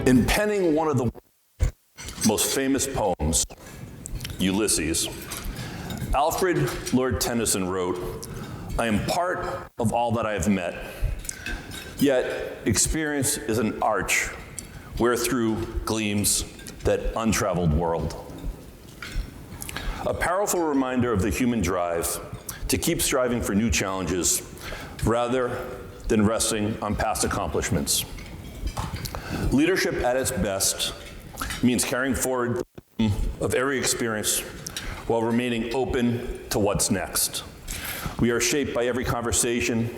In penning one of the most famous poems, Ulysses, Alfred Lord Tennyson wrote, "I am part of all that I have met, yet experience is an arch wherethrough gleams that untraveled world." A powerful reminder of the human drive to keep striving for new challenges rather than resting on past accomplishments. Leadership at its best means carrying forward the wisdom of every experience while remaining open to what's next. We are shaped by every conversation,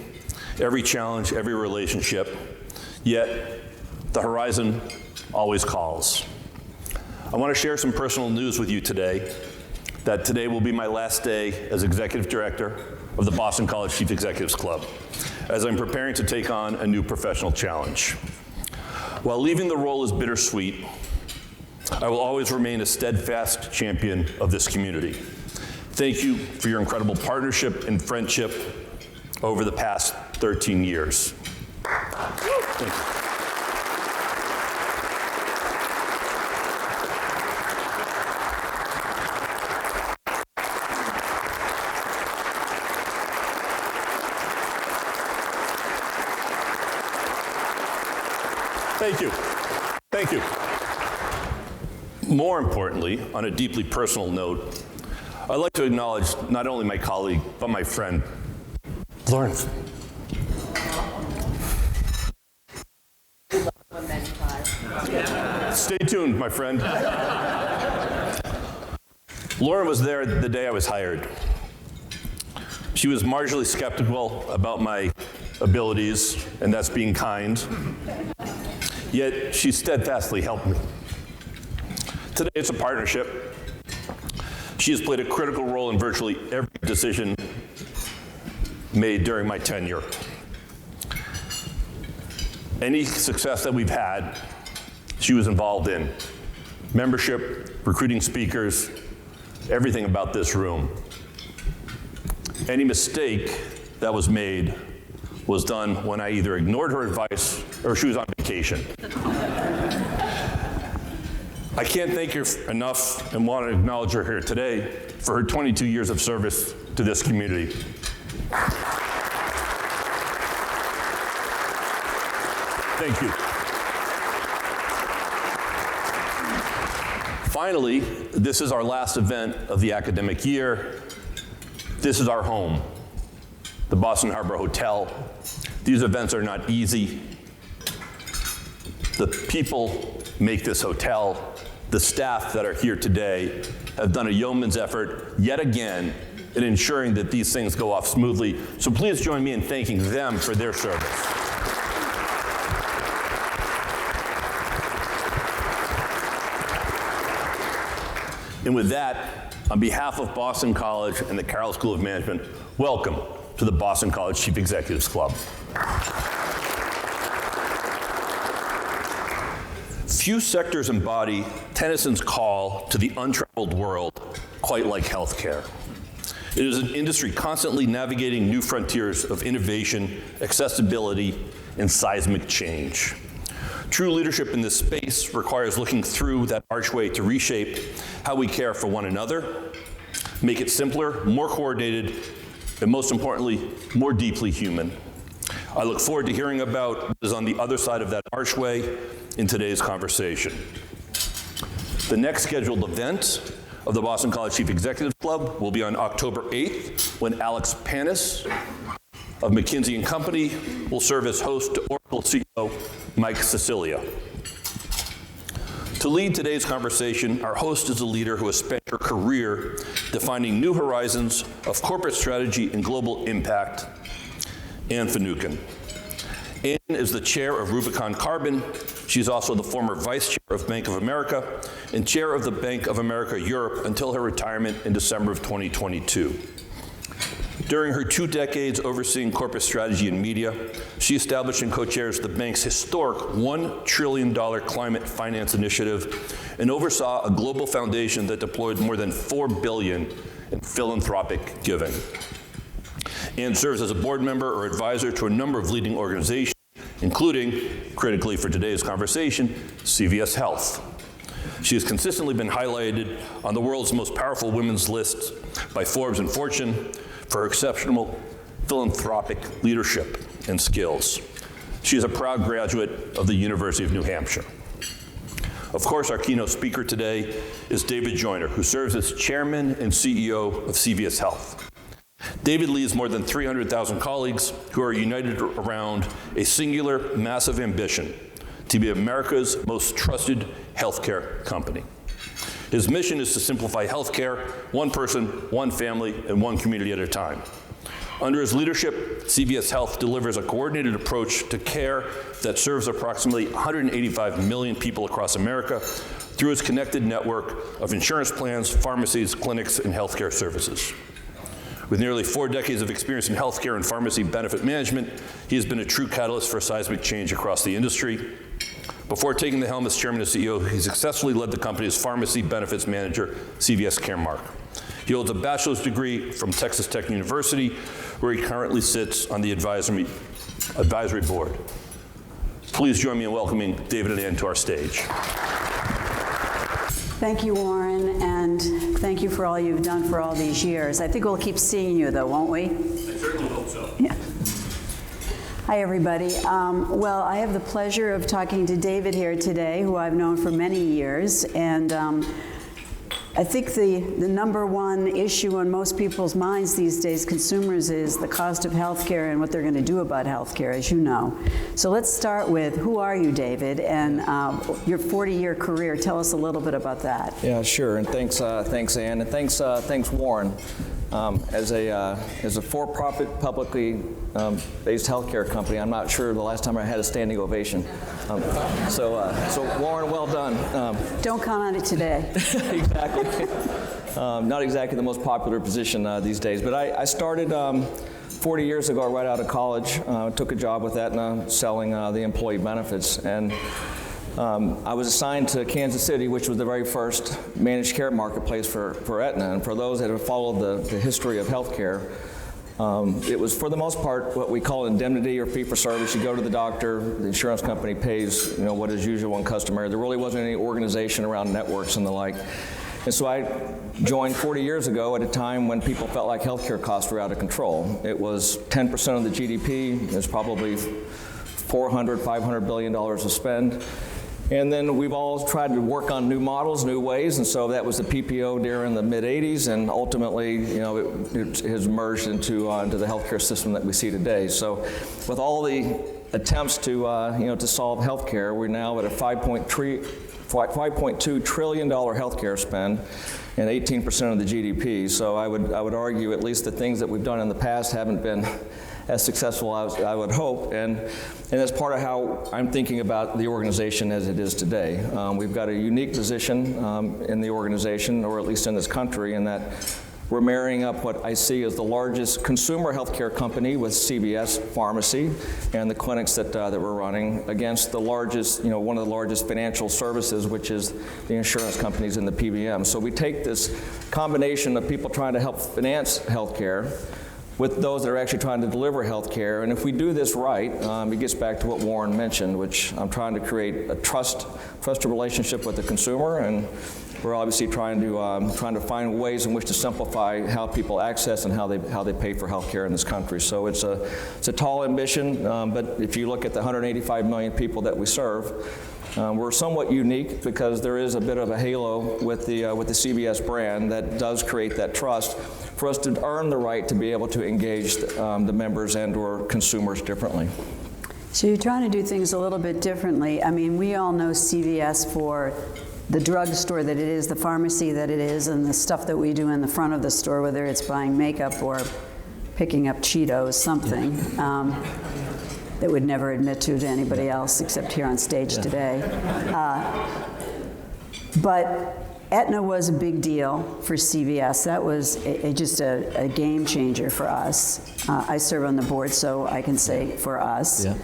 every challenge, every relationship, yet the horizon always calls. I want to share some personal news with you today, that today will be my last day as Executive Director of the Boston College Chief Executives Club, as I'm preparing to take on a new professional challenge. While leaving the role is bittersweet, I will always remain a steadfast champion of this community. Thank you for your incredible partnership and friendship over the past 13 years. Thank you. Thank you. Thank you. More importantly, on a deeply personal note, I'd like to acknowledge not only my colleague, but my friend, Lauren. Stay tuned, my friend. Lauren was there the day I was hired. She was marginally skeptical about my abilities, and that's being kind. Yet she steadfastly helped me. Today it's a partnership. She has played a critical role in virtually every decision made during my tenure. Any success that we've had, she was involved in. Membership, recruiting speakers, everything about this room. Any mistake that was made was done when I either ignored her advice or she was on vacation. I can't thank her enough and want to acknowledge her here today for her 22 years of service to this community. Thank you. Finally, this is our last event of the academic year. This is our home, the Boston Harbor Hotel. These events are not easy. The people make this hotel. The staff that are here today have done a yeoman's effort yet again in ensuring that these things go off smoothly. So please join me in thanking them for their service. And with that, on behalf of Boston College and the Carroll School of Management, welcome to the Boston College Chief Executives Club. Few sectors embody Tennyson's call to the untraveled world quite like healthcare. It is an industry constantly navigating new frontiers of innovation, accessibility, and seismic change. True leadership in this space requires looking through that archway to reshape how we care for one another, make it simpler, more coordinated, and most importantly, more deeply human. I look forward to hearing about what is on the other side of that archway in today's conversation. The next scheduled event of the Boston College Chief Executive Club will be on October 8th, when Alex Panis of McKinsey & Company will serve as host to Oracle CEO Mike Sicilia. To lead today's conversation, our host is a leader who has spent her career defining new horizons of corporate strategy and global impact, Anne Finnucane. Anne is the chair of Rubicon Carbon. She's also the former vice chair of Bank of America and chair of the Bank of America Europe until her retirement in December of 2022. During her 2 decades overseeing corporate strategy and media, she established and co-chairs the bank's historic $1 trillion climate finance initiative and oversaw a global foundation that deployed more than $4 billion in philanthropic giving. Anne serves as a board member or advisor to a number of leading organizations, including, critically for today's conversation, CVS Health. She has consistently been highlighted on the world's most powerful women's lists by Forbes and Fortune for her exceptional philanthropic leadership and skills. She is a proud graduate of the University of New Hampshire. Of course, our keynote speaker today is David Joyner, who serves as chairman and CEO of CVS Health. David leads more than 300,000 colleagues who are united around a singular, massive ambition to be America's most trusted healthcare company. His mission is to simplify healthcare, one person, one family, and one community at a time. Under his leadership, CVS Health delivers a coordinated approach to care that serves approximately 185 million people across America through its connected network of insurance plans, pharmacies, clinics, and healthcare services. With nearly 4 decades of experience in healthcare and pharmacy benefit management, he has been a true catalyst for seismic change across the industry. Before taking the helm as chairman and CEO, he successfully led the company's pharmacy benefits manager, CVS Caremark. He holds a bachelor's degree from Texas Tech University, where he currently sits on the advisory board. Please join me in welcoming David and Anne to our stage. Thank you, Warren, and thank you for all you've done for all these years. I think we'll keep seeing you, though, won't we? I certainly hope so. Yeah. Hi, everybody. Well, I have the pleasure of talking to David here today, who I've known for many years, and I think the number one issue on most people's minds these days, consumers, is the cost of healthcare and what they're going to do about healthcare, as you know. So let's start with, who are you, David, and your 40-year career? Tell us a little bit about that. Yeah, sure, and thanks, Anne, and thanks, Warren. As a for-profit, publicly based healthcare company, I'm not sure the last time I had a standing ovation. So Warren, well done. Don't count on it today. Exactly. Not exactly the most popular position these days, but I started 40 years ago, right out of college. Took a job with Aetna selling the employee benefits, and I was assigned to Kansas City, which was the very first managed care marketplace for Aetna. And for those that have followed the history of healthcare, it was for the most part what we call indemnity or fee-for-service. You go to the doctor, the insurance company pays what is usual and customary. There really wasn't any organization around networks and the like. And so I joined 40 years ago at a time when people felt like healthcare costs were out of control. It was 10% of the GDP. There's probably $500 billion to spend. And then we've all tried to work on new models, new ways, and so that was the PPO during the mid-'80s, and ultimately, it has merged into the healthcare system that we see today. So, with all the attempts to solve healthcare, we're now at a $5.2 trillion healthcare spend and 18% of the GDP. So I would argue at least the things that we've done in the past haven't been as successful as I would hope, and that's part of how I'm thinking about the organization as it is today. We've got a unique position in the organization, or at least in this country, in that we're marrying up what I see as the largest consumer healthcare company with CVS Pharmacy and the clinics that we're running against the largest, one of the largest financial services, which is the insurance companies and the PBM. So we take this combination of people trying to help finance healthcare with those that are actually trying to deliver health care. And if we do this right, it gets back to what Warren mentioned, which I'm trying to create a trusted relationship with the consumer, and we're obviously trying to find ways in which to simplify how people access and how they pay for health care in this country. So it's a tall ambition, but if you look at the 185 million people that we serve, we're somewhat unique because there is a bit of a halo with the CVS brand that does create that trust for us to earn the right to be able to engage the members and or consumers differently. So you're trying to do things a little bit differently. I mean, we all know CVS for the drugstore that it is, the pharmacy that it is, and the stuff that we do in the front of the store, whether it's buying makeup or picking up Cheetos, something. That would never admit to anybody else except here on stage today. But Aetna was a big deal for CVS. That was just a game changer for us. I serve on the board, so I can say for us. Yeah.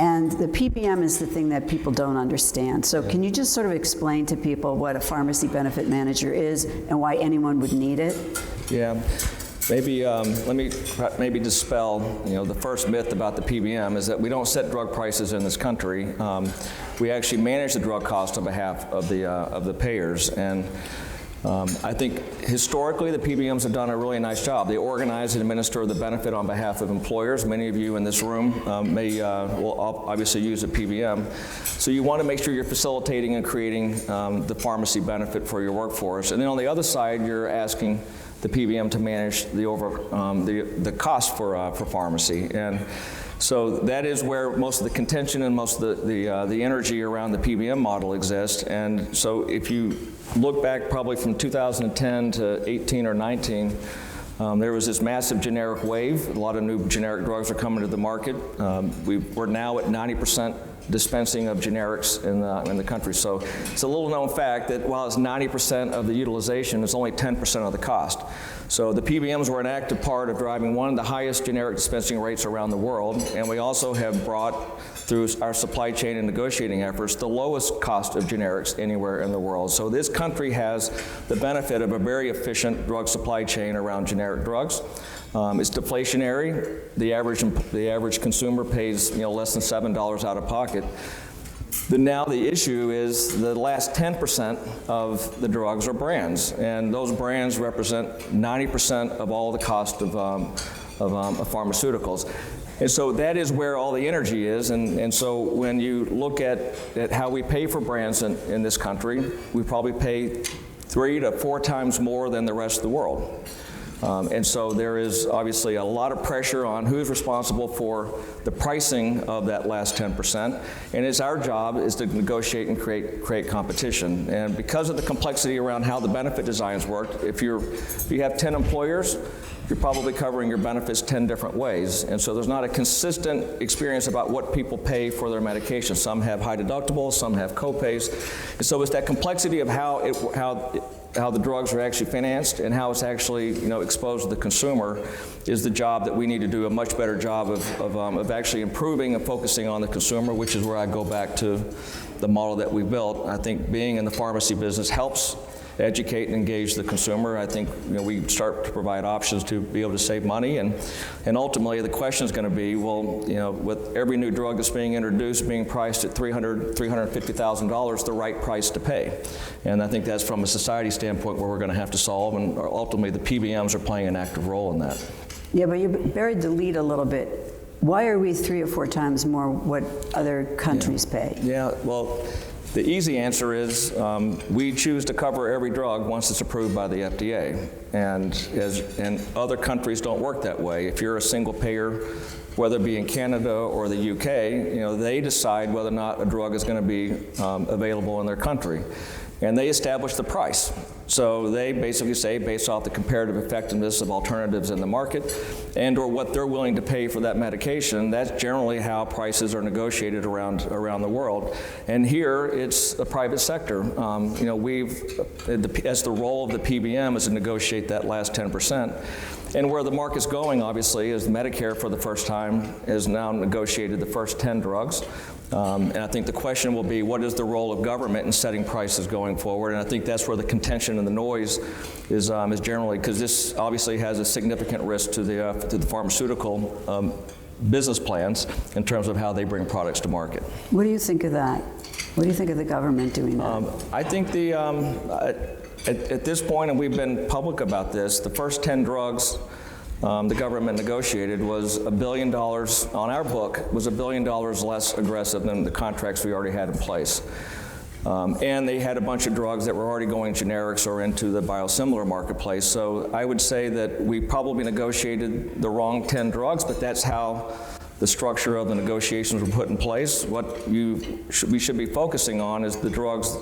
And the PBM is the thing that people don't understand. So can you just sort of explain to people what a pharmacy benefit manager is and why anyone would need it? Yeah. Let me maybe dispel, the first myth about the PBM is that we don't set drug prices in this country. We actually manage the drug cost on behalf of the payers, and I think historically the PBMs have done a really nice job. They organize and administer the benefit on behalf of employers. Many of you in this room will obviously use a PBM. So you want to make sure you're facilitating and creating the pharmacy benefit for your workforce. And then on the other side, you're asking the PBM to manage the cost for pharmacy. And so that is where most of the contention and most of the energy around the PBM model exists. And so if you look back probably from 2010 to 18 or 19, there was this massive generic wave. A lot of new generic drugs are coming to the market. We're now at 90% dispensing of generics in the country. So it's a little known fact that while it's 90% of the utilization, it's only 10% of the cost. So the PBMs were an active part of driving one of the highest generic dispensing rates around the world, and we also have brought, through our supply chain and negotiating efforts, the lowest cost of generics anywhere in the world. So this country has the benefit of a very efficient drug supply chain around generic drugs. It's deflationary. The average consumer pays less than $7 out of pocket. Now the issue is the last 10% of the drugs are brands, and those brands represent 90% of all the cost of pharmaceuticals. And so that is where all the energy is, and so when you look at how we pay for brands in this country, we probably pay 3 to 4 times more than the rest of the world. And so there is obviously a lot of pressure on who's responsible for the pricing of that last 10%. And it's our job is to negotiate and create competition. And because of the complexity around how the benefit designs work, if you have 10 employers, you're probably covering your benefits 10 different ways. And so there's not a consistent experience about what people pay for their medication. Some have high deductibles, some have co-pays. And so it's that complexity of how the drugs are actually financed and how it's actually exposed to the consumer is the job that we need to do a much better job of actually improving and focusing on the consumer, which is where I go back to the model that we built. I think being in the pharmacy business helps educate and engage the consumer. I think we start to provide options to be able to save money, and ultimately the question is going to be, well, with every new drug that's being introduced being priced at $350,000, the right price to pay. And I think that's from a society standpoint where we're going to have to solve, and ultimately the PBMs are playing an active role in that. Yeah, but you buried the lead a little bit. Why are we 3 or 4 times more what other countries pay? Yeah, well, the easy answer is we choose to cover every drug once it's approved by the FDA, and other countries don't work that way. If you're a single payer, whether it be in Canada or the UK, they decide whether or not a drug is going to be available in their country, and they establish the price. So they basically say, based off the comparative effectiveness of alternatives in the market and or what they're willing to pay for that medication, that's generally how prices are negotiated around the world. And here, it's the private sector. As the role of the PBM is to negotiate that last 10%. And where the market's going, obviously, is Medicare for the first time has now negotiated the first 10 drugs. And I think the question will be, what is the role of government in setting prices going forward? And I think that's where the contention and the noise is generally, because this obviously has a significant risk to the pharmaceutical business plans in terms of how they bring products to market. What do you think of that? What do you think of the government doing that? I think at this point, and we've been public about this, the first 10 drugs the government negotiated was $1 billion, on our book, was $1 billion less aggressive than the contracts we already had in place. And they had a bunch of drugs that were already going generics or into the biosimilar marketplace. So I would say that we probably negotiated the wrong 10 drugs, but that's how the structure of the negotiations were put in place. What we should be focusing on is the drugs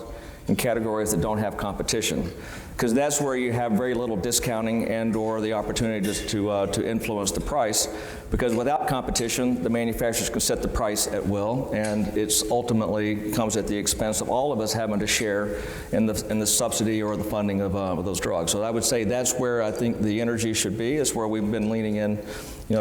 in categories that don't have competition, because that's where you have very little discounting and or the opportunity just to influence the price, because without competition, the manufacturers can set the price at will, and it's ultimately comes at the expense of all of us having to share in the subsidy or the funding of those drugs. So I would say that's where I think the energy should be. It's where we've been leaning in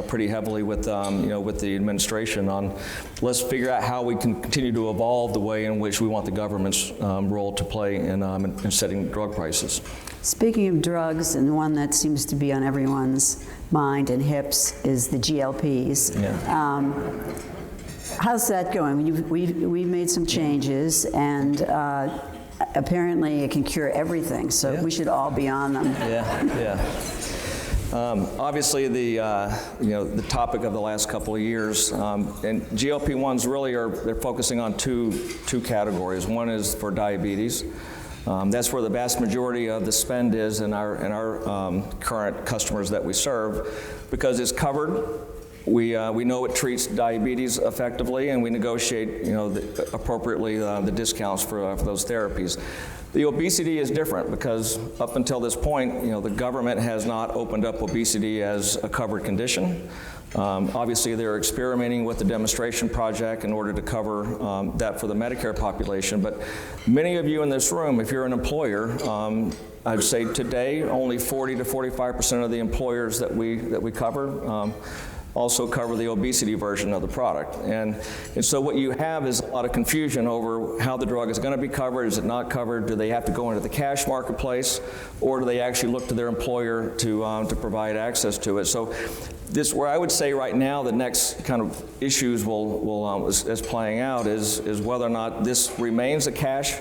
pretty heavily with the administration on, let's figure out how we can continue to evolve the way in which we want the government's role to play in setting drug prices. Speaking of drugs, and one that seems to be on everyone's mind and hips is the GLPs. Yeah. How's that going? We've made some changes, and apparently it can cure everything, so Yeah. we should all be on them. Yeah. Obviously, the topic of the last couple of years, and GLP-1s really they're focusing on two categories. One is for diabetes. That's where the vast majority of the spend is in our current customers that we serve, because it's covered. We know it treats diabetes effectively, and we negotiate, appropriately the discounts for those therapies. The obesity is different because up until this point, the government has not opened up obesity as a covered condition. Obviously, they're experimenting with the demonstration project in order to cover that for the Medicare population. But many of you in this room, if you're an employer, I'd say today only 40 to 45% of the employers that we cover also cover the obesity version of the product. And so what you have is a lot of confusion over how the drug is going to be covered. Is it not covered? Do they have to go into the cash marketplace, or do they actually look to their employer to provide access to it? So this, where I would say right now the next kind of issues is playing out is whether or not this remains a cash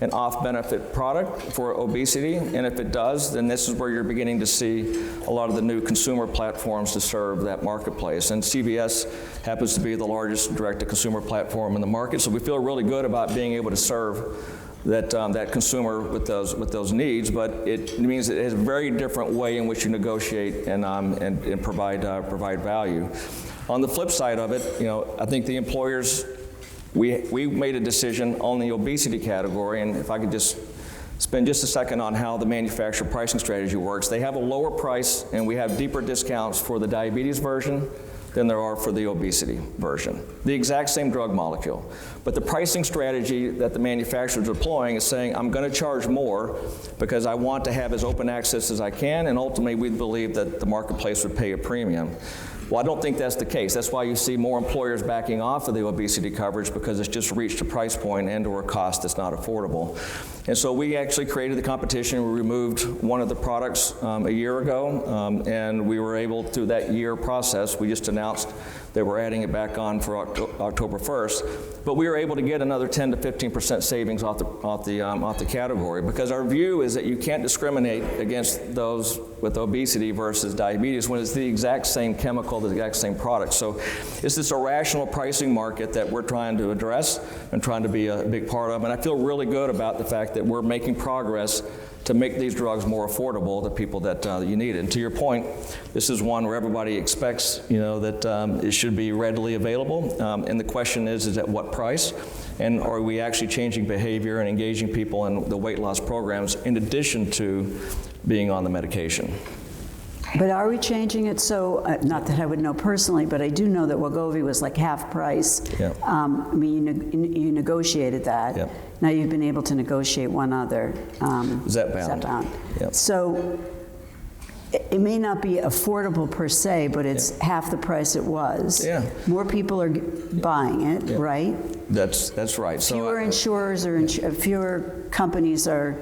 and off-benefit product for obesity, and if it does, then this is where you're beginning to see a lot of the new consumer platforms to serve that marketplace. And CVS happens to be the largest direct-to-consumer platform in the market, so we feel really good about being able to serve that consumer with those needs, but it means it has a very different way in which you negotiate and provide value. On the flip side of it, I think the employers, we made a decision on the obesity category, and if I could just spend just a second on how the manufacturer pricing strategy works. They have a lower price, and we have deeper discounts for the diabetes version than there are for the obesity version. The exact same drug molecule. But the pricing strategy that the manufacturer is deploying is saying, I'm going to charge more because I want to have as open access as I can, and ultimately we believe that the marketplace would pay a premium. Well, I don't think that's the case. That's why you see more employers backing off of the obesity coverage, because it's just reached a price point and or a cost that's not affordable. And so we actually created the competition. We removed one of the products a year ago, and we were able, through that year process, we just announced that we're adding it back on for October 1st. But we were able to get another 10 to 15% savings off the category, because our view is that you can't discriminate against those with obesity versus diabetes when it's the exact same chemical, the exact same product. So it's this irrational pricing market that we're trying to address and trying to be a big part of. And I feel really good about the fact that we're making progress to make these drugs more affordable to people that you need. And to your point, this is one where everybody expects, that it should be readily available. And the question is at what price? And are we actually changing behavior and engaging people in the weight loss programs in addition to being on the medication? But are we changing it so, not that I would know personally, but I do know that Wegovy was like half price. Yeah. I mean, you negotiated that. Yep. Now you've been able to negotiate one other. Zepbound. Zepbound. Yep. So it may not be affordable per se, but it's half the price it was. Yeah. More people are buying it, right? That's right. So Fewer insurers or fewer companies are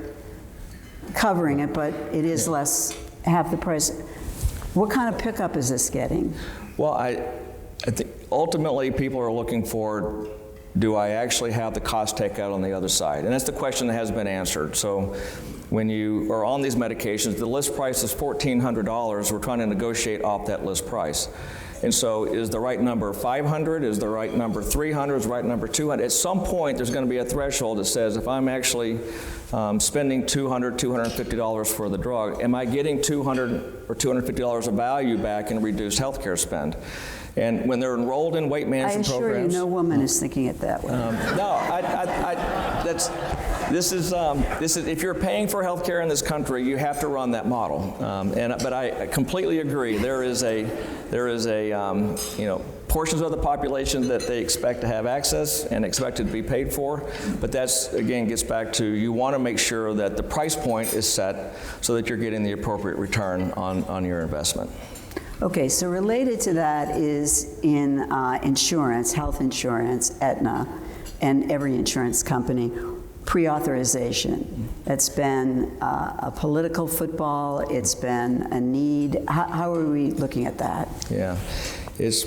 covering it, but it is less, half the price. What kind of pickup is this getting? Well, I think ultimately people are looking for, do I actually have the cost takeout on the other side? And that's the question that has been answered. So when you are on these medications, the list price is $1,400. We're trying to negotiate off that list price. And so is the right number 500? Is the right number 300? Is the right number 200? At some point, there's going to be a threshold that says, if I'm actually spending $200, $250 for the drug, am I getting $200 or $250 of value back in reduced healthcare spend? And when they're enrolled in weight management programs... I assure you, no woman is thinking it that way. This is if you're paying for health care in this country, you have to run that model. But I completely agree. There is portions of the population that they expect to have access and expect it to be paid for. But that's, again, gets back to, you want to make sure that the price point is set so that you're getting the appropriate return on your investment. Okay, so related to that is in insurance, health insurance, Aetna, and every insurance company. pre-authorization. It's been a political football. It's been a need. How are we looking at that? Yeah, it's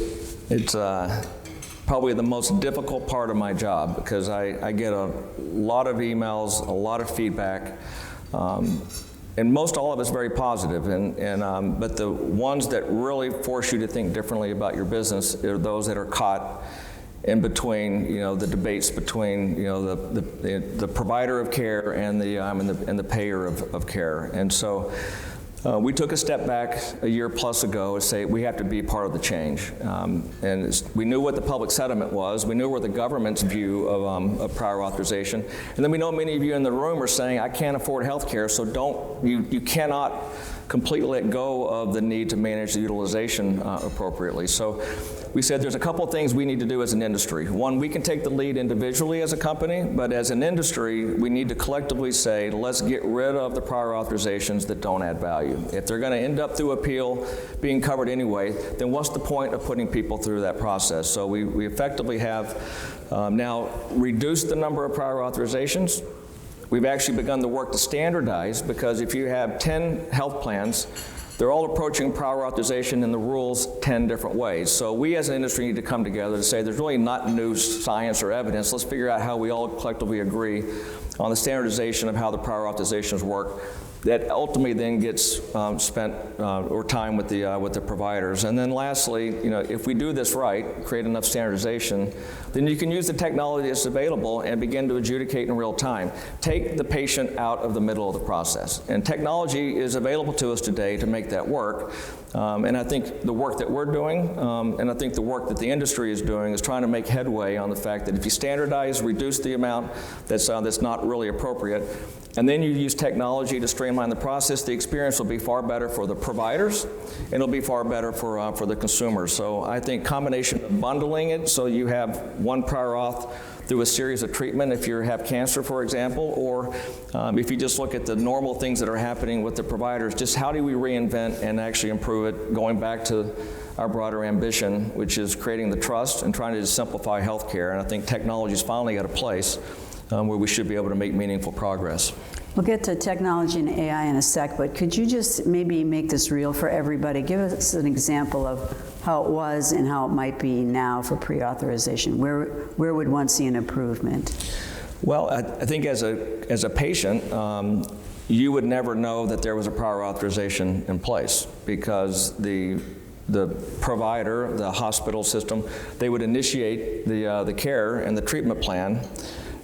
probably the most difficult part of my job because I get a lot of emails, a lot of feedback, and most all of it's very positive. But the ones that really force you to think differently about your business are those that are caught in between, the debates between, the provider of care and the payer of care. And so we took a step back a year plus ago to say we have to be part of the change. And we knew what the public sentiment was. We knew where the government's view of prior authorization. And then we know many of you in the room are saying, I can't afford health care, so you cannot completely let go of the need to manage the utilization appropriately. So we said there's a couple of things we need to do as an industry. One, we can take the lead individually as a company, but as an industry, we need to collectively say, let's get rid of the prior authorizations that don't add value. If they're going to end up through appeal being covered anyway, then what's the point of putting people through that process? So we effectively have now reduced the number of prior authorizations. We've actually begun the work to standardize, because if you have 10 health plans, they're all approaching prior authorization in the rules 10 different ways. So we as an industry need to come together to say there's really not new science or evidence. Let's figure out how we all collectively agree on the standardization of how the prior authorizations work. That ultimately then gets spent or time with the providers. And then lastly, if we do this right, create enough standardization, then you can use the technology that's available and begin to adjudicate in real time. Take the patient out of the middle of the process. And technology is available to us today to make that work. And I think the work that we're doing, and I think the work that the industry is doing, is trying to make headway on the fact that if you standardize, reduce the amount that's not really appropriate, and then you use technology to streamline the process, the experience will be far better for the providers, and it'll be far better for the consumers. So I think combination of bundling it, so you have one prior auth through a series of treatment if you have cancer, for example, or if you just look at the normal things that are happening with the providers, just how do we reinvent and actually improve it, going back to our broader ambition, which is creating the trust and trying to just simplify healthcare. And I think technology's finally got a place where we should be able to make meaningful progress. We'll get to technology and AI in a sec, but could you just maybe make this real for everybody? Give us an example of how it was and how it might be now for pre-authorization. Where would one see an improvement? Well, I think as a patient, you would never know that there was a prior authorization in place, because the provider, the hospital system, they would initiate the care and the treatment plan.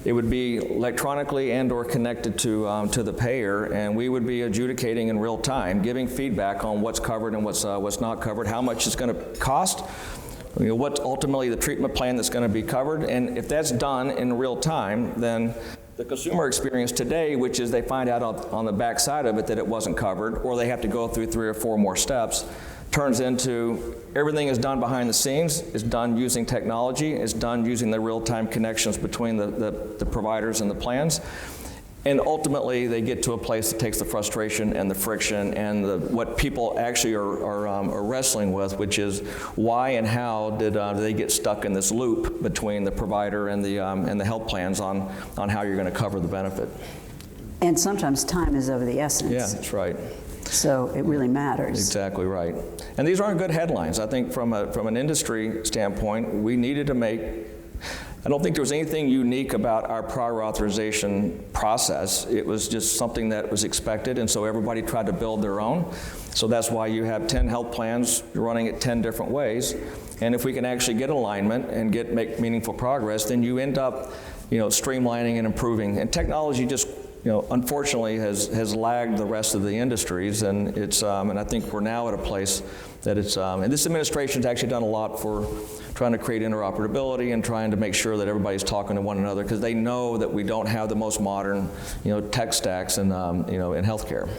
It would be electronically and or connected to the payer, and we would be adjudicating in real time, giving feedback on what's covered and what's not covered, how much it's going to cost, what's ultimately the treatment plan that's going to be covered. And if that's done in real time, then the consumer experience today, which is they find out on the back side of it that it wasn't covered, or they have to go through 3 or 4 more steps, turns into everything is done behind the scenes, is done using technology, is done using the real-time connections between the providers and the plans. And ultimately, they get to a place that takes the frustration and the friction and what people actually are wrestling with, which is why and how did they get stuck in this loop between the provider and the health plans on how you're going to cover the benefit. And sometimes time is of the essence. Yeah, that's right. So it really matters. Exactly right. And these aren't good headlines. I think from an industry standpoint, we needed to make, I don't think there was anything unique about our prior authorization process. It was just something that was expected, and so everybody tried to build their own. So that's why you have 10 health plans running it 10 different ways. And if we can actually get alignment and make meaningful progress, then you end up, streamlining and improving. And technology just unfortunately has lagged the rest of the industries, and and I think we're now at a place that it's, and this administration's actually done a lot for trying to create interoperability and trying to make sure that everybody's talking to one another, because they know that we don't have the most modern, tech stacks in healthcare.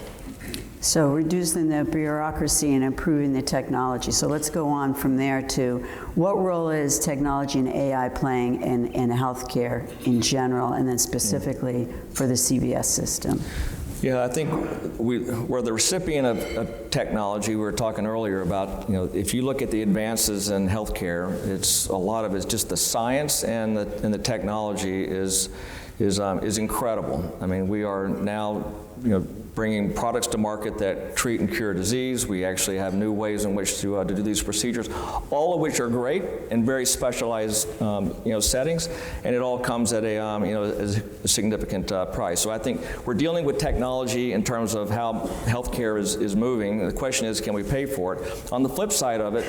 So reducing the bureaucracy and improving the technology. So let's go on from there to what role is technology and AI playing in healthcare in general, and then specifically for the CVS system? Yeah, I think we're the recipient of technology. We were talking earlier about, if you look at the advances in healthcare, a lot of it's just the science and the technology is is incredible. I mean, we are now, bringing products to market that treat and cure disease. We actually have new ways in which to do these procedures, all of which are great in very specialized, settings, and it all comes at a significant price. So I think we're dealing with technology in terms of how healthcare is moving. The question is, can we pay for it? On the flip side of it,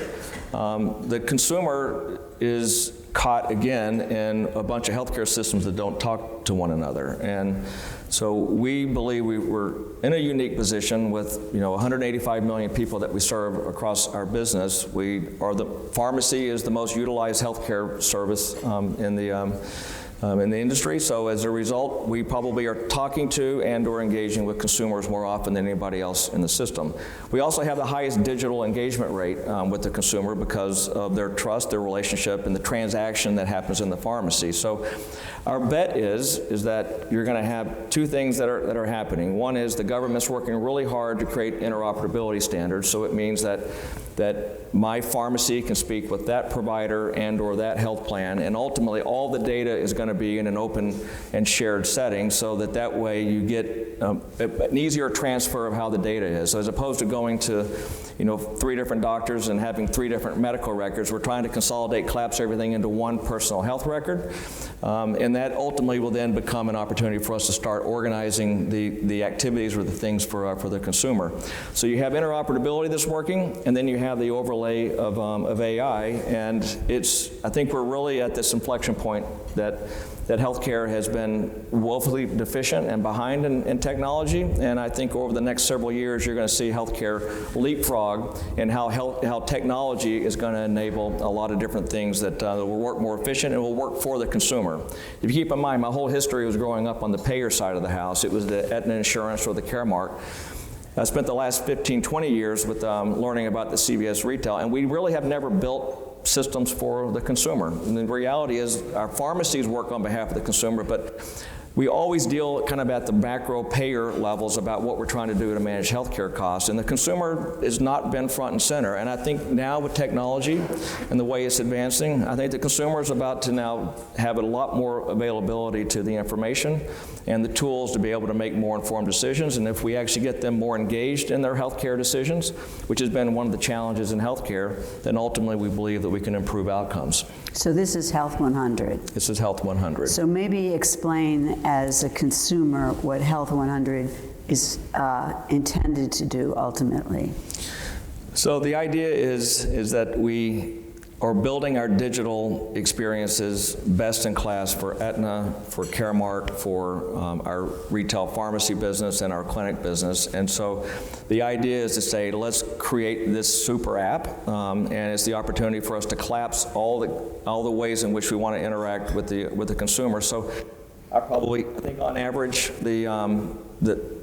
the consumer is caught again in a bunch of healthcare systems that don't talk to one another. And so we believe we're in a unique position with 185 million people that we serve across our business. Pharmacy is the most utilized healthcare service in the industry. So as a result, we probably are talking to and or engaging with consumers more often than anybody else in the system. We also have the highest digital engagement rate with the consumer because of their trust, their relationship, and the transaction that happens in the pharmacy. So our bet is that you're going to have two things that are happening. One is the government's working really hard to create interoperability standards. So it means that my pharmacy can speak with that provider and or that health plan, and ultimately all the data is going to be in an open and shared setting, so that way you get an easier transfer of how the data is. So as opposed to going to 3 different doctors and having 3 different medical records, we're trying to consolidate, collapse everything into one personal health record, and that ultimately will then become an opportunity for us to start organizing the activities or the things for the consumer. So you have interoperability that's working, and then you have the overlay of AI, and I think we're really at this inflection point that healthcare has been woefully deficient and behind in technology, and I think over the next several years you're going to see healthcare leapfrog and how technology is going to enable a lot of different things that will work more efficient and will work for the consumer. If you keep in mind, my whole history was growing up on the payer side of the house. It was the Aetna Insurance or the Caremark. I spent the last 15, 20 years with learning about the CVS retail, and we really have never built systems for the consumer. And the reality is our pharmacies work on behalf of the consumer, but we always deal kind of at the macro payer levels about what we're trying to do to manage healthcare costs, and the consumer has not been front and center. And I think now with technology and the way it's advancing, I think the consumer is about to now have a lot more availability to the information and the tools to be able to make more informed decisions. And if we actually get them more engaged in their healthcare decisions, which has been one of the challenges in healthcare, then ultimately we believe that we can improve outcomes. So this is Health 100. This is Health 100. So maybe explain as a consumer what Health 100 is intended to do ultimately. So the idea is that we are building our digital experiences best in class for Aetna, for Caremark, for our retail pharmacy business and our clinic business. And so the idea is to say, let's create this super app, and it's the opportunity for us to collapse all the ways in which we want to interact with the consumer. So I think on average,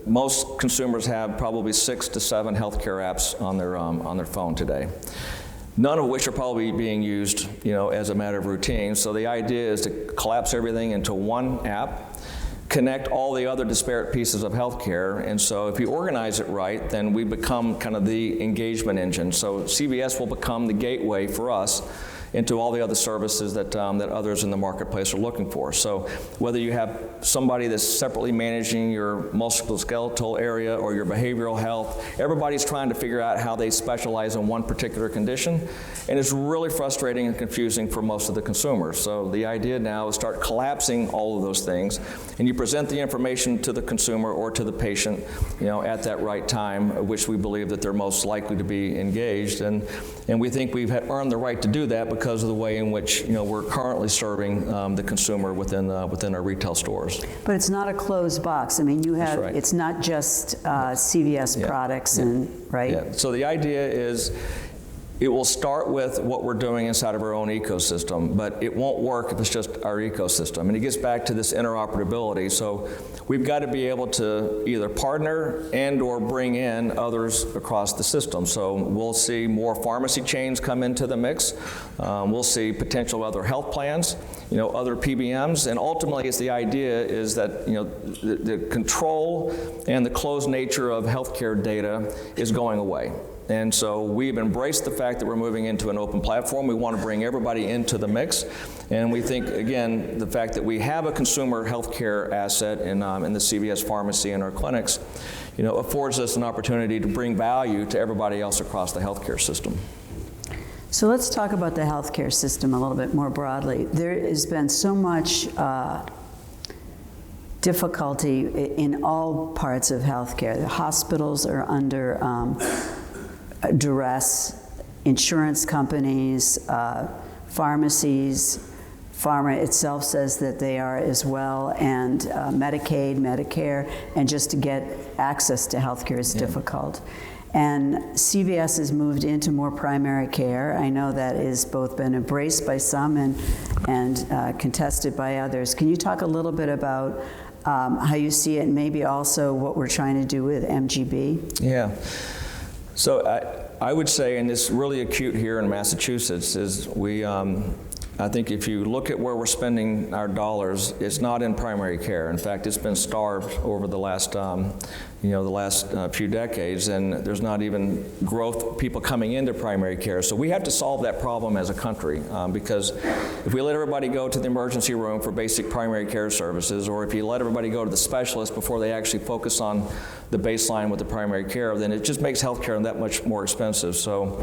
most consumers have probably 6 to 7 healthcare apps on their phone today. None of which are probably being used, as a matter of routine. So the idea is to collapse everything into one app, connect all the other disparate pieces of healthcare, and so if you organize it right, then we become kind of the engagement engine. So CVS will become the gateway for us into all the other services that others in the marketplace are looking for. So whether you have somebody that's separately managing your musculoskeletal area or your behavioral health, everybody's trying to figure out how they specialize in one particular condition, and it's really frustrating and confusing for most of the consumers. So the idea now is start collapsing all of those things, and you present the information to the consumer or to the patient, at that right time, which we believe that they're most likely to be engaged, and we think we've earned the right to do that because of the way in which we're currently serving the consumer within our retail stores. But it's not a closed box. I mean, That's right. It's not just CVS products, right? Yeah. So the idea is it will start with what we're doing inside of our own ecosystem, but it won't work if it's just our ecosystem. And it gets back to this interoperability. So we've got to be able to either partner and or bring in others across the system. So we'll see more pharmacy chains come into the mix. We'll see potential other health plans, other PBMs, and ultimately the idea is that the control and the closed nature of healthcare data is going away. And so we've embraced the fact that we're moving into an open platform. We want to bring everybody into the mix. And we think, again, the fact that we have a consumer healthcare asset in the CVS pharmacy and our clinics, affords us an opportunity to bring value to everybody else across the healthcare system. So let's talk about the healthcare system a little bit more broadly. There has been so much difficulty in all parts of healthcare. The hospitals are under duress, insurance companies, pharmacies, pharma itself says that they are as well, and Medicaid, Medicare, and just to get access to healthcare is difficult. And CVS has moved into more primary care. I know that has both been embraced by some and contested by others. Can you talk a little bit about how you see it, and maybe also what we're trying to do with MGB? Yeah. So I would say, and it's really acute here in Massachusetts, is I think if you look at where we're spending our dollars, it's not in primary care. In fact, it's been starved over the last few decades, and there's not even growth, people coming into primary care. So we have to solve that problem as a country, because if we let everybody go to the emergency room for basic primary care services, or if you let everybody go to the specialist before they actually focus on the baseline with the primary care, then it just makes healthcare that much more expensive. So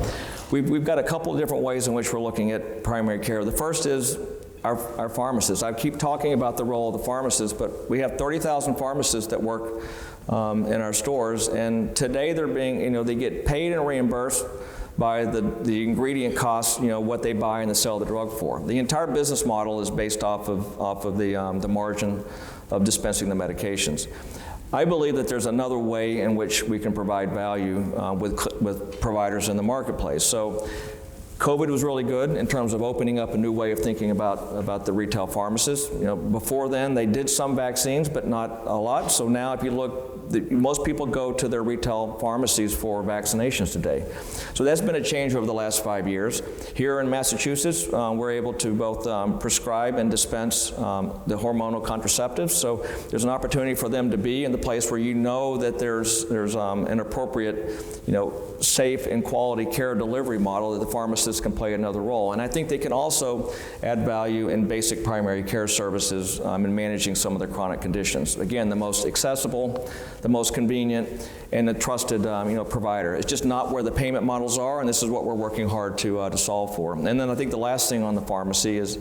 we've got a couple of different ways in which we're looking at primary care. The first is our pharmacists. I keep talking about the role of the pharmacists, but we have 30,000 pharmacists that work in our stores, and today they're being, they get paid and reimbursed by the ingredient costs, what they buy and they sell the drug for. The entire business model is based off of the margin of dispensing the medications. I believe that there's another way in which we can provide value with providers in the marketplace. So COVID was really good in terms of opening up a new way of thinking about the retail pharmacists. Before then, they did some vaccines, but not a lot. So now if you look, most people go to their retail pharmacies for vaccinations today. So that's been a change over the last 5 years. Here in Massachusetts, we're able to both prescribe and dispense the hormonal contraceptives. So there's an opportunity for them to be in the place where that there's an appropriate, safe and quality care delivery model that the pharmacists can play another role. And I think they can also add value in basic primary care services in managing some of their chronic conditions. Again, the most accessible, the most convenient, and a trusted provider. It's just not where the payment models are, and this is what we're working hard to solve for. And then I think the last thing on the pharmacy is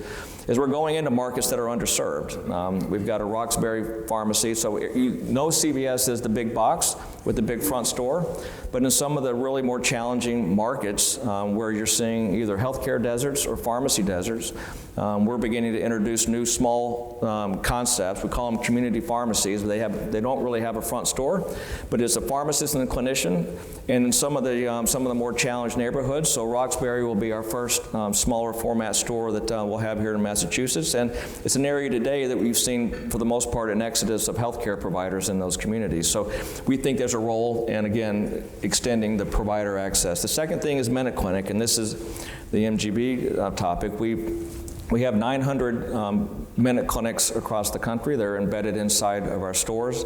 we're going into markets that are underserved. We've got a Roxbury pharmacy, so CVS is the big box with the big front store, but in some of the really more challenging markets where you're seeing either healthcare deserts or pharmacy deserts, we're beginning to introduce new small concepts. We call them community pharmacies. They don't really have a front store, but it's a pharmacist and a clinician. And in some of the more challenged neighborhoods, so Roxbury will be our first smaller format store that we'll have here in Massachusetts. And it's an area today that we've seen, for the most part, an exodus of healthcare providers in those communities. So we think there's a role, and again, extending the provider access. The second thing is MinuteClinic, and this is the MGB topic. We have 900 MinuteClinics across the country. They're embedded inside of our stores.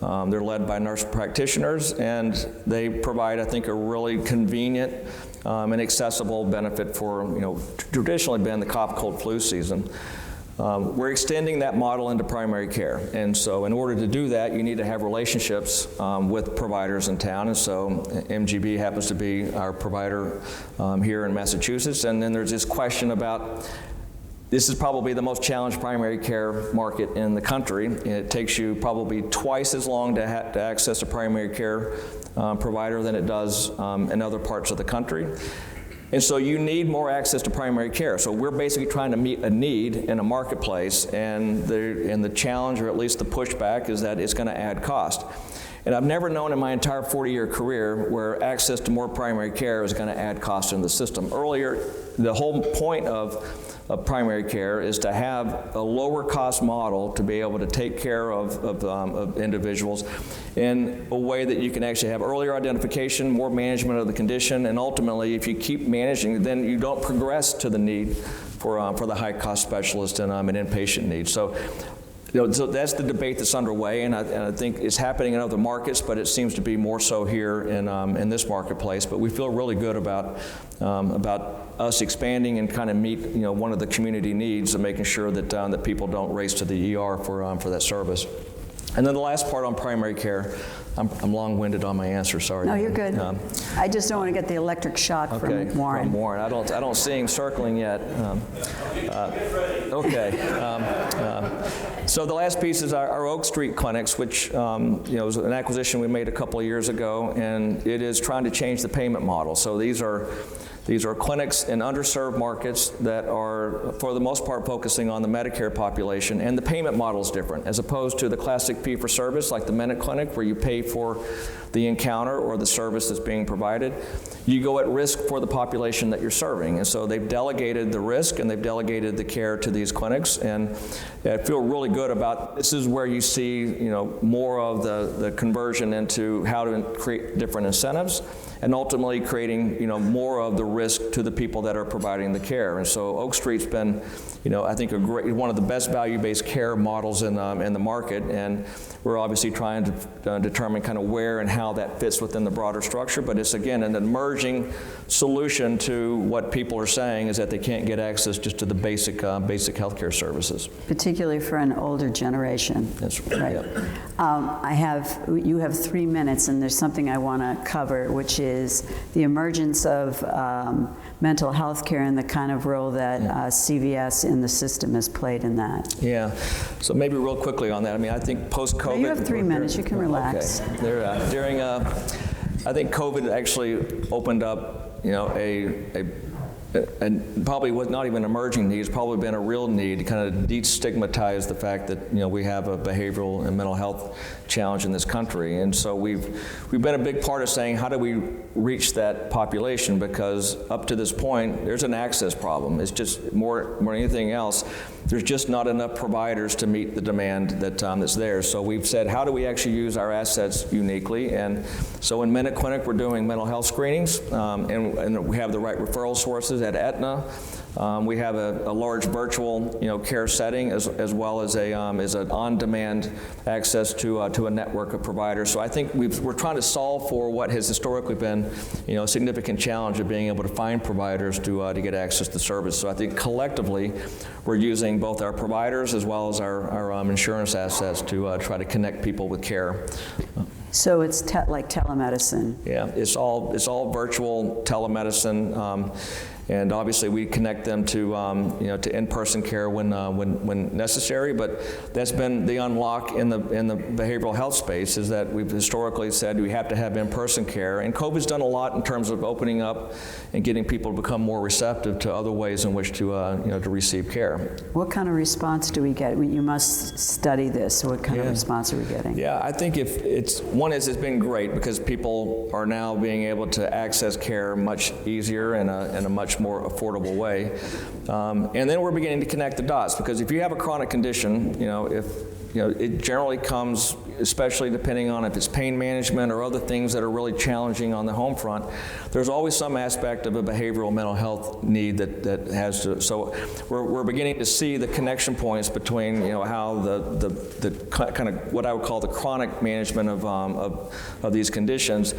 They're led by nurse practitioners, and they provide, I think, a really convenient and accessible benefit for, traditionally been the cough, cold, flu season. We're extending that model into primary care, and so in order to do that, you need to have relationships with providers in town, and so MGB happens to be our provider here in Massachusetts. And then there's this question about, this is probably the most challenged primary care market in the country. It takes you probably twice as long to access a primary care provider than it does in other parts of the country. And so you need more access to primary care. So we're basically trying to meet a need in a marketplace, and the challenge, or at least the pushback, is that it's going to add cost. And I've never known in my entire 40-year career where access to more primary care is going to add cost in the system. Earlier, the whole point of primary care is to have a lower cost model to be able to take care of individuals in a way that you can actually have earlier identification, more management of the condition, and ultimately, if you keep managing, then you don't progress to the need for the high cost specialist and an inpatient need. So So that's the debate that's underway, and I think it's happening in other markets, but it seems to be more so here in this marketplace. But we feel really good about us expanding and kind of meet one of the community needs of making sure that that people don't race to the ER for that service. And then the last part on primary care, I'm long-winded on my answer. Sorry. No, you're good. I just don't want to get the electric shock from Warren. From Warren. I don't see him circling yet. So the last piece is our Oak Street clinics, which was an acquisition we made a couple of years ago, and it is trying to change the payment model. So these are clinics in underserved markets that are, for the most part, focusing on the Medicare population, and the payment model is different, as opposed to the classic fee-for-service, like the Minute Clinic, where you pay for the encounter or the service that's being provided. You go at risk for the population that you're serving, and so they've delegated the risk and they've delegated the care to these clinics, and I feel really good about this. Is where you see more of the conversion into how to create different incentives, and ultimately creating more of the risk to the people that are providing the care. And so Oak Street's been, I think one of the best value-based care models in the market, and we're obviously trying to determine kind of where and how that fits within the broader structure. But it's again an emerging solution to what people are saying is that they can't get access just to the basic healthcare services, particularly for an older generation. That's right. Yep. You have 3 minutes, and there's something I want to cover, which is the emergence of mental health care and the kind of role that CVS in the system has played in that. Yeah. So maybe real quickly on that. I mean, I think post-COVID. You have 3 minutes. You can relax. Okay. I think COVID actually opened up, and probably was not even an emerging need. It's probably been a real need to kind of destigmatize the fact that we have a behavioral and mental health challenge in this country. And so we've been a big part of saying, how do we reach that population? Because up to this point, there's an access problem. It's just more than anything else, there's just not enough providers to meet the demand that's there. So we've said, how do we actually use our assets uniquely? And so in Minute Clinic, we're doing mental health screenings, and we have the right referral sources at Aetna. We have a large virtual care setting, as well as an on-demand access to a network of providers. So I think we're trying to solve for what has historically been a significant challenge of being able to find providers to get access to service. So I think collectively we're using both our providers as well as our insurance assets to try to connect people with care. So it's like telemedicine. Yeah, it's all virtual telemedicine. And obviously, we connect them to in-person care when necessary. But that's been the unlock in the behavioral health space, is that we've historically said we have to have in-person care. And COVID's done a lot in terms of opening up and getting people to become more receptive to other ways in which to receive care. What kind of response do we get? You must study this. What kind of response are we getting? Yeah, I think it's been great because people are now being able to access care much easier in a much more affordable way. And then we're beginning to connect the dots, because if you have a chronic condition, it generally comes, especially depending on if it's pain management or other things that are really challenging on the home front, there's always some aspect of a behavioral mental health need that has to. So we're beginning to see the connection points between how the kind of what I would call the chronic management of these conditions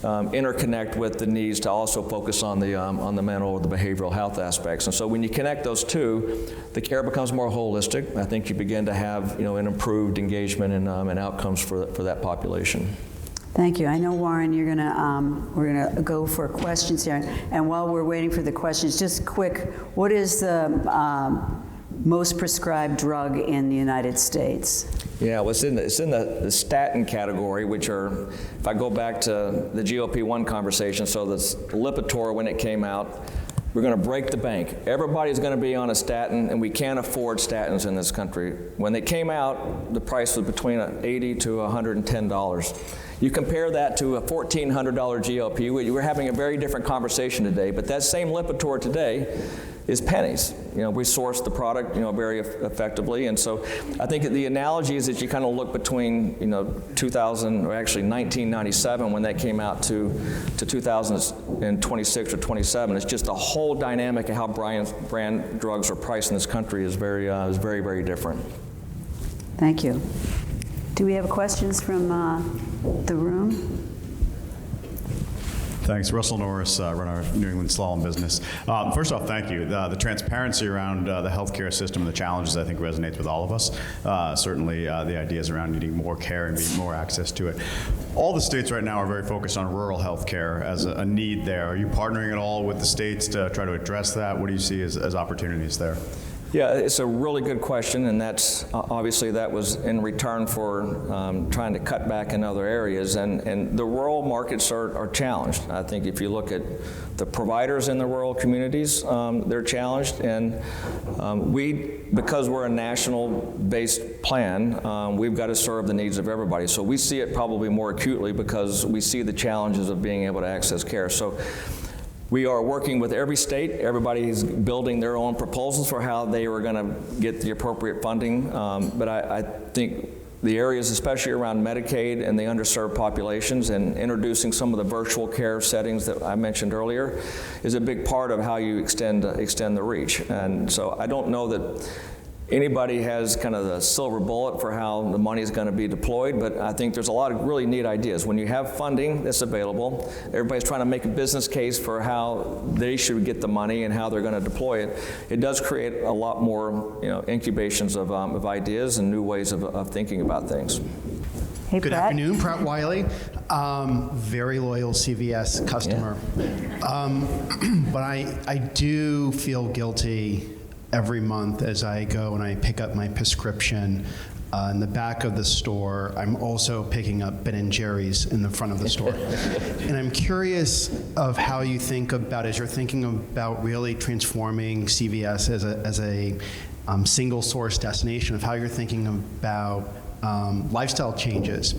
interconnect with the needs to also focus on the mental or the behavioral health aspects. And so when you connect those two, the care becomes more holistic. I think you begin to have an improved engagement and outcomes for that population. Thank you. I know, Warren, we're gonna go for questions here. And while we're waiting for the questions, just quick, what is the most prescribed drug in the United States? Yeah, well, it's in the statin category, which are, if I go back to the GLP-1 conversation, so the Lipitor, when it came out, we're going to break the bank. Everybody's going to be on a statin, and we can't afford statins in this country. When they came out, the price was between $80 to $110. You compare that to a $1,400 GLP, we're having a very different conversation today, but that same Lipitor today is pennies. We source the product, very effectively, and so I think the analogy is that you kind of look between, 2000 or actually 1997 when that came out to 2026 or 27. It's just the whole dynamic of how brand drugs are priced in this country is very, very different. Thank you. Do we have questions from the room? Thanks. Russell Norris, run our New England Slalom business. First off, thank you. The transparency around the healthcare system and the challenges, I think, resonates with all of us. Certainly, the ideas around needing more care and being more access to it. All the states right now are very focused on rural healthcare as a need there. Are you partnering at all with the states to try to address that? What do you see as opportunities there? Yeah, it's a really good question, and that's obviously that was in return for trying to cut back in other areas, and the rural markets are challenged. I think if you look at the providers in the rural communities, they're challenged, and because we're a national-based plan, we've got to serve the needs of everybody. So we see it probably more acutely because we see the challenges of being able to access care. So we are working with every state. Everybody is building their own proposals for how they were going to get the appropriate funding. But I think the areas, especially around Medicaid and the underserved populations, and introducing some of the virtual care settings that I mentioned earlier, is a big part of how you extend the reach. And so I don't know that anybody has kind of the silver bullet for how the money is going to be deployed, but I think there's a lot of really neat ideas. When you have funding that's available, everybody's trying to make a business case for how they should get the money and how they're going to deploy it. It does create a lot more, incubations of ideas and new ways of thinking about things. Hey, Good Pratt. afternoon, Pratt Wiley. Very loyal CVS customer. Yeah. But I do feel guilty every month as I go and I pick up my prescription. In the back of the store, I'm also picking up Ben & Jerry's in the front of the store. And I'm curious of how you think about, as you're thinking about really transforming CVS as a single source destination, of how you're thinking about lifestyle changes,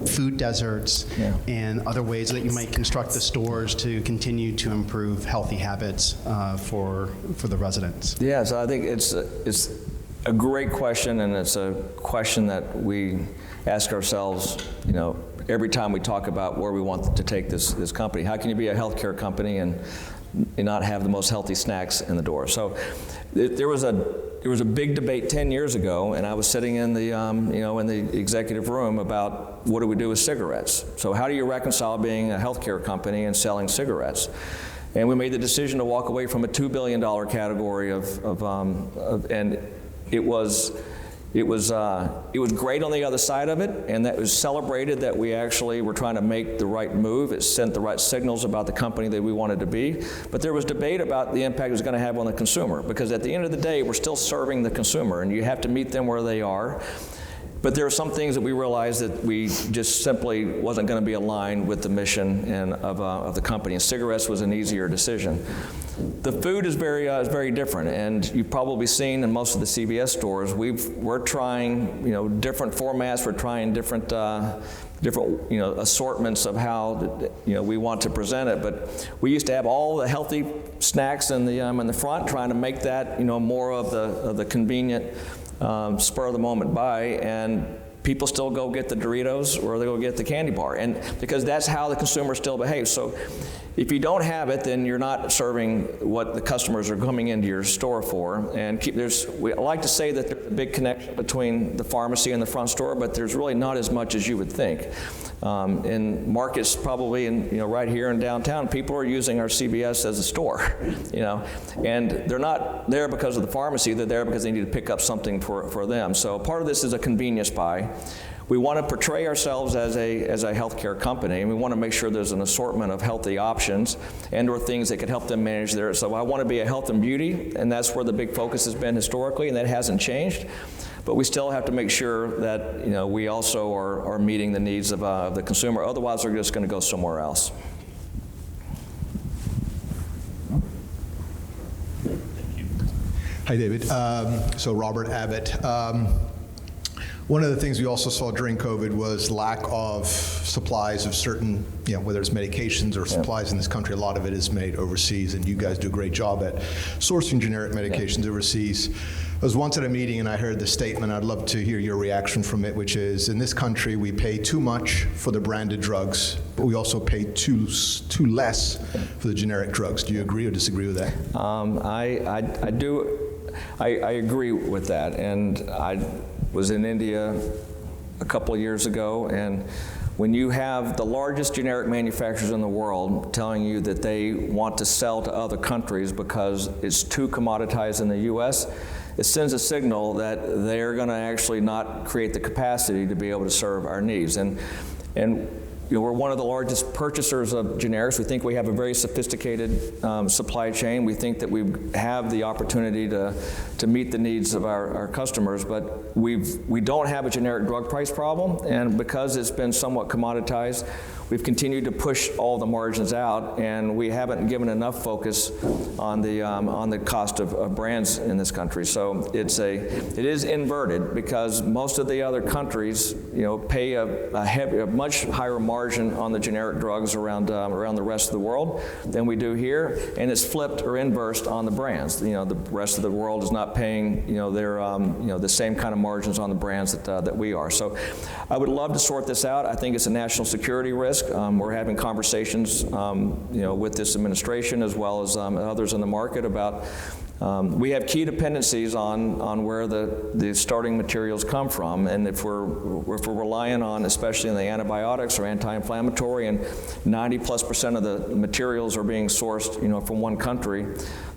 food deserts, and other ways that you might construct the stores to continue to improve healthy habits for the residents. Yeah, so I think it's a great question, and it's a question that we ask ourselves, every time we talk about where we want to take this company. How can you be a healthcare company and not have the most healthy snacks in the door? So there was a big debate 10 years ago, and I was sitting in the in the executive room about what do we do with cigarettes. So how do you reconcile being a healthcare company and selling cigarettes? And we made the decision to walk away from a $2 billion category and it was great on the other side of it, and that was celebrated that we actually were trying to make the right move. It sent the right signals about the company that we wanted to be. But there was debate about the impact it was going to have on the consumer, because at the end of the day, we're still serving the consumer, and you have to meet them where they are. But there are some things that we realized that we just simply wasn't going to be aligned with the mission of the company, and cigarettes was an easier decision. The food is very different, and you've probably seen in most of the CVS stores, we're trying different formats. We're trying different assortments of how we want to present it. But we used to have all the healthy snacks in the front, trying to make that more of the convenient spur of the moment buy, and people still go get the Doritos or they go get the candy bar, and because that's how the consumer still behaves. So if you don't have it, then you're not serving what the customers are coming into your store for. And I like to say that there's a big connection between the pharmacy and the front store, but there's really not as much as you would think. In markets, probably right here in downtown, people are using our CVS as a store, and they're not there because of the pharmacy. They're there because they need to pick up something for them. So part of this is a convenience buy. We want to portray ourselves as a healthcare company, and we want to make sure there's an assortment of healthy options and/or things that could help them manage their. So I want to be a health and beauty, and that's where the big focus has been historically, and that hasn't changed. But we still have to make sure that we also are meeting the needs of the consumer. Otherwise, we're just going to go somewhere else. Hi, David. So Robert Abbott. One of the things we also saw during COVID was lack of supplies of certain, whether it's medications or supplies in this country. A lot of it is made overseas, and you guys do a great job at sourcing generic medications overseas. I was once at a meeting and I heard the statement, I'd love to hear your reaction from it, which is, in this country we pay too much for the branded drugs, but we also pay too less for the generic drugs. Do you agree or disagree with that? I do. I agree with that, and was in India a couple of years ago, and when you have the largest generic manufacturers in the world telling you that they want to sell to other countries because it's too commoditized in the U.S., it sends a signal that they're going to actually not create the capacity to be able to serve our needs. And you know, we're one of the largest purchasers of generics. We think we have a very sophisticated supply chain. We think that we have the opportunity to meet the needs of our customers, but we don't have a generic drug price problem, and because it's been somewhat commoditized, we've continued to push all the margins out, and we haven't given enough focus on the cost of brands in this country. So it is inverted, because most of the other countries, you know, pay a much higher margin on the generic drugs around the rest of the world than we do here, and it's flipped or inversed on the brands. You know, the rest of the world is not paying, you know, their the same kind of margins on the brands that we are. So I would love to sort this out. I think it's a national security risk. We're having conversations, with this administration as well as others in the market about. We have key dependencies on where the starting materials come from, and if we're relying on, especially in the antibiotics or anti-inflammatory, and 90+% of the materials are being sourced, you know, from one country,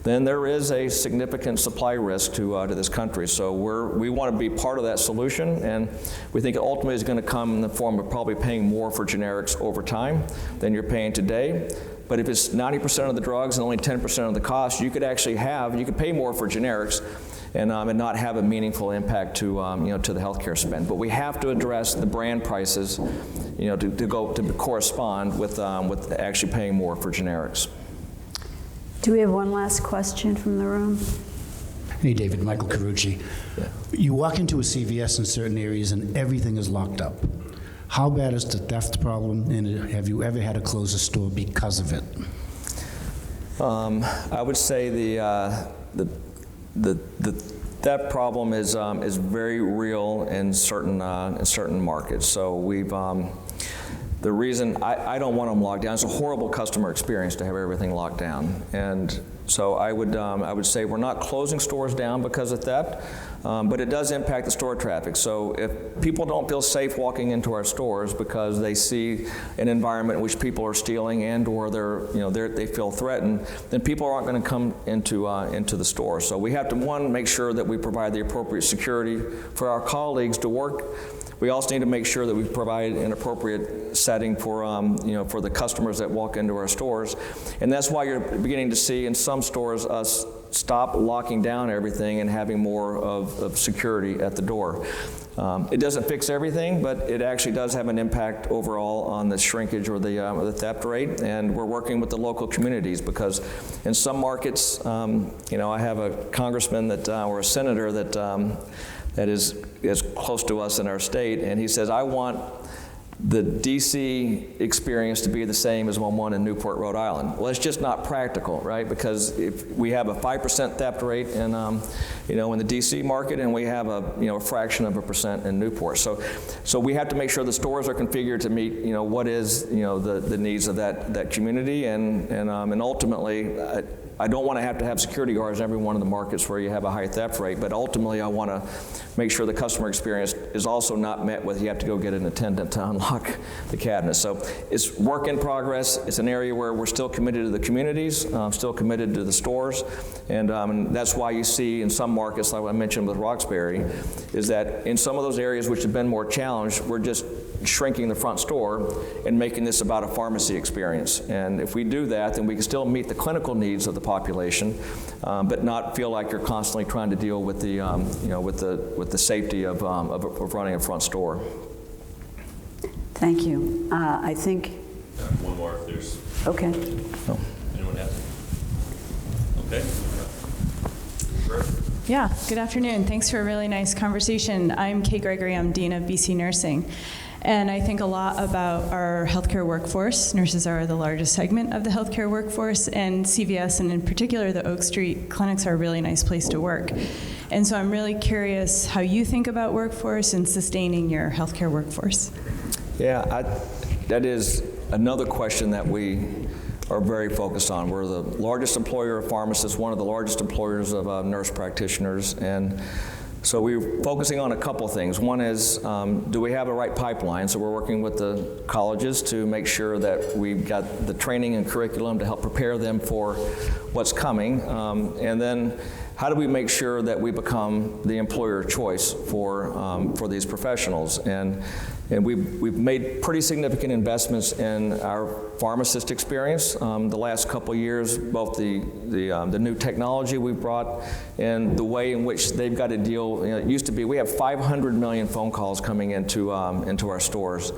then there is a significant supply risk to this country. So we want to be part of that solution, and we think it ultimately is going to come in the form of probably paying more for generics over time than you're paying today. But if it's 90% of the drugs and only 10% of the cost, you could pay more for generics and not have a meaningful impact to the healthcare spend. But we have to address the brand prices, you know, to correspond with actually paying more for generics. Do we have one last question from the room? Hey, David, Michael Carucci. Yeah. You walk into a CVS in certain areas and everything is locked up. How bad is the theft problem, and have you ever had to close a store because of it? I would say the theft problem is very real in certain markets. So we've the reason I don't want them locked down, it's a horrible customer experience to have everything locked down, and so I would say we're not closing stores down because of theft, but it does impact the store traffic. So if people don't feel safe walking into our stores because they see an environment in which people are stealing and/or they feel threatened, then people aren't going to come into the store. So we have to, one, make sure that we provide the appropriate security for our colleagues to work. We also need to make sure that we provide an appropriate setting for the customers that walk into our stores, and that's why you're beginning to see in some stores us stop locking down everything and having more of security at the door. It doesn't fix everything, but it actually does have an impact overall on the shrinkage or the theft rate, and we're working with the local communities because in some markets, I have a congressman or a senator that is close to us in our state, and he says, I want the DC experience to be the same as one in Newport, Rhode Island. Well, it's just not practical, right? Because if we have a 5% theft rate in the DC market, and we have a fraction of a percent in Newport. So we have to make sure the stores are configured to meet what is the needs of that community, and ultimately. I don't want to have security guards in every one of the markets where you have a high theft rate, but ultimately I want to make sure the customer experience is also not met with you have to go get an attendant to unlock the cabinet. So it's work in progress. It's an area where we're still committed to the communities, still committed to the stores, and that's why you see in some markets, like I mentioned with Roxbury, is that in some of those areas which have been more challenged, we're just shrinking the front store and making this about a pharmacy experience. And if we do that, then we can still meet the clinical needs of the population, but not feel like you're constantly trying to deal with the with the safety of running a front store. Thank you. I think. One more if there's. Okay. Anyone has? Okay. Yeah, good afternoon. Thanks for a really nice conversation. I'm Kay Gregory. I'm Dean of BC Nursing. And I think a lot about our healthcare workforce. Nurses are the largest segment of the healthcare workforce, and CVS, and in particular the Oak Street clinics, are a really nice place to work. And so I'm really curious how you think about workforce and sustaining your healthcare workforce. Yeah, that is another question that we are very focused on. We're the largest employer of pharmacists, one of the largest employers of nurse practitioners, and So we're focusing on a couple things. One is, do we have the right pipeline? So we're working with the colleges to make sure that we've got the training and curriculum to help prepare them for what's coming. And then how do we make sure that we become the employer of choice for these professionals? And we've made pretty significant investments in our pharmacist experience. The last couple years, both the new technology we've brought and the way in which they've got to deal. You know, it used to be we have 500 million phone calls coming into our stores.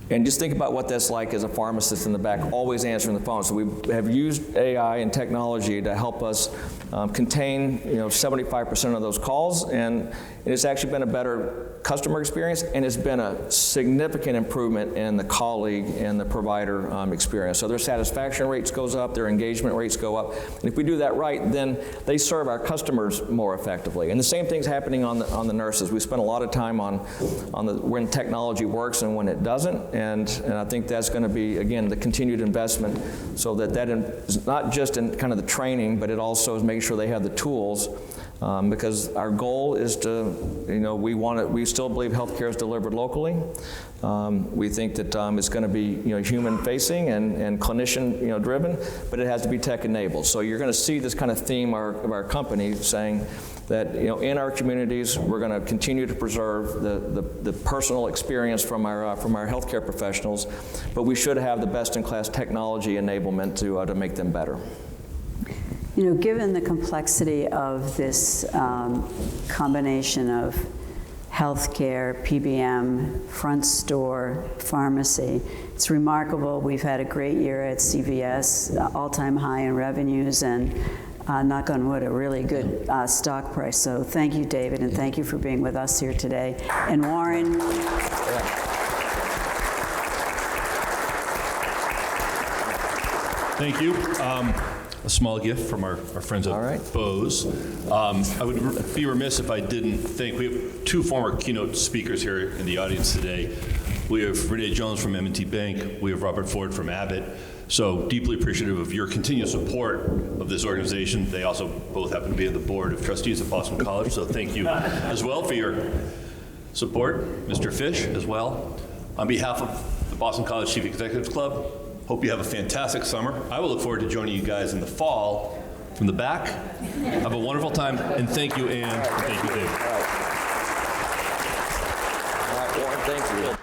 And just think about what that's like as a pharmacist in the back, always answering the phone. So we have used AI and technology to help us contain 75% of those calls, and it's actually been a better customer experience, and it's been a significant improvement in the colleague and the provider experience. So their satisfaction rates goes up, their engagement rates go up, and if we do that right, then they serve our customers more effectively. And the same thing's happening on the nurses. We spend a lot of time on when technology works and when it doesn't, and I think that's going to be, again, the continued investment, so that is not just in kind of the training, but it also is making sure they have the tools. Because our goal is to, we still believe healthcare is delivered locally. We think that it's going to be, human-facing and clinician, driven, but it has to be tech-enabled. So you're going to see this kind of theme of our company saying that, in our communities, we're going to continue to preserve the personal experience from our healthcare professionals, but we should have the best-in-class technology enablement to make them better. Given the complexity of this combination of healthcare, PBM, front store, pharmacy, it's remarkable. We've had a great year at CVS, all-time high in revenues, and knock on wood, a really good stock price. So thank you, David, and thank you for being with us here today. And Warren. Thank you. A small gift from our friends at Bose. I would be remiss if I didn't thank, we have two former keynote speakers here in the audience today. We have Renee Jones from M&T Bank. We have Robert Ford from Abbott. So deeply appreciative of your continued support of this organization. They also both happen to be on the board of trustees at Boston College, so thank you as well for your support. Mr. Fish as well. On behalf of the Boston College Chief Executives Club, hope you have a fantastic summer. I will look forward to joining you guys in the fall from the back. Have a wonderful time, and thank you, Anne, and thank you, David. All right, Warren, thank you.